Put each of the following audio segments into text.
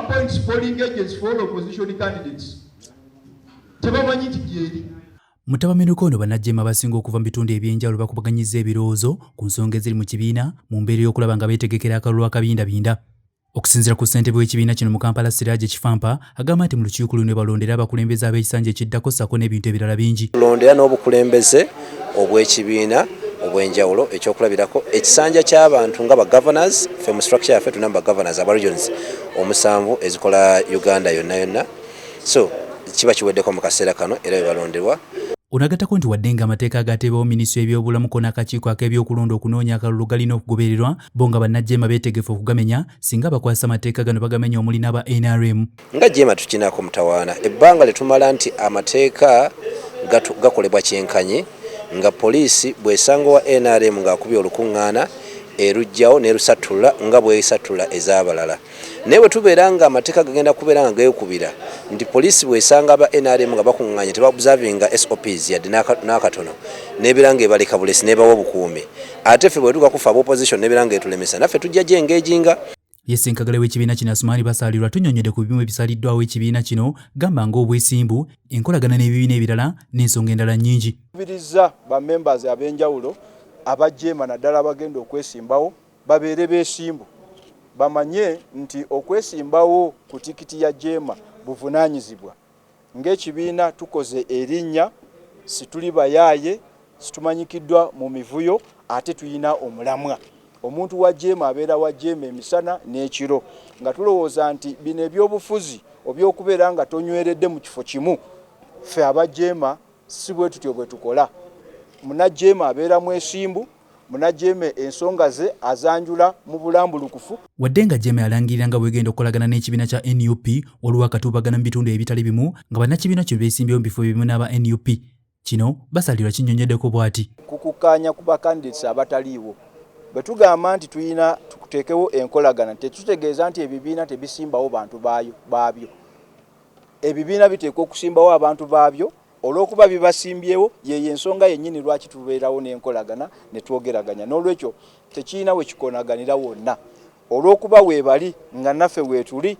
appoints polling agents for all opposition candidates. Tebamanyi nti gyeri. Mutabamenuko ono bannajjema abasinga okuva mu bitundu ebyenjawulo bakubaganyizza ebirowoozo ku nsonga eziri mu kibiina mu mbeera y'okulaba nga beetegekera akalulu akabindabinda. Okusinziira ku ssentebe w'ekibiina kino mu Kampala Siraje Kifampa agamba nti mu lukiiko luno balondera abakulembeze ab'ekisanja ekiddako ssaako n'ebintu ebirala bingi. Tulondera n'obukulembeze obw'ekibiina obw'enjawulo ekyokulabirako ekisanja ky'abantu nga ba governors ffe mu structure yaffe tulina ba governors aba regions omusanvu ezikola Uganda yonna so kiba kiweddeko mu kaseera kano era bebalonderwa. Onagattako nti wadde nga amateeka agateebawo minisitule y'ebyobulamu ko n'akakiiko ak'ebyokulonda okunoonya akalulu galina okugobererwa bo nga bannajjeema beetegefu okugamenya singa bakwasa amateeka gano bagamenya omuli n'aba NRM. Nga jjeema tukinaako mutawaana ebbanga letumala nti amateeka gakolebwa kyenkanyi nga poliisi bw'esanga wa NRM ng'akubye olukuŋŋaana erujjawo n'erusatula nga bw'esatula ez'abalala. Naye bwe tubeera nga amateeka gagenda kubeera nga geekubira nti poliisi bw'esanga aba NRM nga bakuŋŋaanye tebaobservinga SOPs yadde n'akatono n'ebeera nga ebaleka bulesi n'ebawa obukuumi ate ffe bwe tugakufa ab'opposition n'ebeera nga etulemesa naffe tujja gye engejinga. Yessenkagala w'ekibiina kino Asumani Basalirwa tunnyonnyodde ku bimu ebisaliddwawo ekibiina kino gamba ng'obwesimbu enkolagana n'ebibiina ebirala n'ensonga endala nnyingi. Kubiriza ba members ab'enjawulo abajjeema naddala abagenda okwesimbawo babeere beesimbu bamanye nti okwesimbawo ku tikiti ya jjeema buvunaanyizibwa. Ng'ekibiina tukoze erinnya situli bayaaye situmanyikiddwa mu mivuyo ate tuyina omulamwa. Omuntu wa jjeema abeera wa jjeema emisana n'ekiro nga tulowooza nti bino ebyobufuzi obyokubeera nga tonyweredde mu kifo kimu ffe abajjeema si bwe tutyo bwe tukola. Munajjeema abeera mwesimbu, munajjeema ensonga ze azanjula mu bulambulukufu. Wadde nga jjeema yalangirira nga bwegenda okukolagana n'ekibiina kya NUP waliwo akatuubagana mu bitundu ebitali bimu nga bannakibiina kino beesimbyewo mu bifo bimu n'aba NUP. Kino Basalirwa kinnyonnyoddeko bw'ati. Kukukkaanya ku bakandidates abataliiwo. Bwe tugamba nti tuyina tuteekewo enkolagana tetutegeeza nti ebibiina tebisimbawo bantu baabyo. Ebibiina biteekwa okusimbawo abantu baabyo olw'okuba bibasimbyewo ye ensonga yennyini lwaki tubeerawo n'enkolagana ne twogeraganya. N'olwekyo tekirina we kikonaganira wonna. Olw'okuba weebali nga naffe weetuli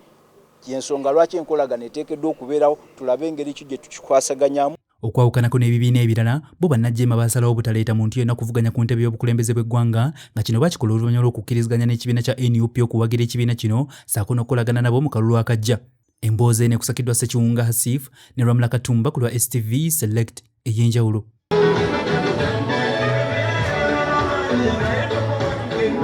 y'ensonga lwaki enkolagana eteekeddwa okubeerawo tulabe engeri ki gye tukikwasaganyamu. Okwawukanako n'ebibiina ebirala bo bannajjeema baasalawo obutaleeta muntu yenna kuvuganya ku ntebe y'obukulembeze bw'eggwanga nga kino bakikola oluvannyuma lw'okukkiriziganya n'ekibiina kya NUP okuwagira ekibiina kino ssaako n'okukolagana nabo mu kalulu akajja. Emboozi eno ekusakiddwa Ssekiwunga Hasif ne Ramula Katumba ku lwa STV Select ey'enjawulo.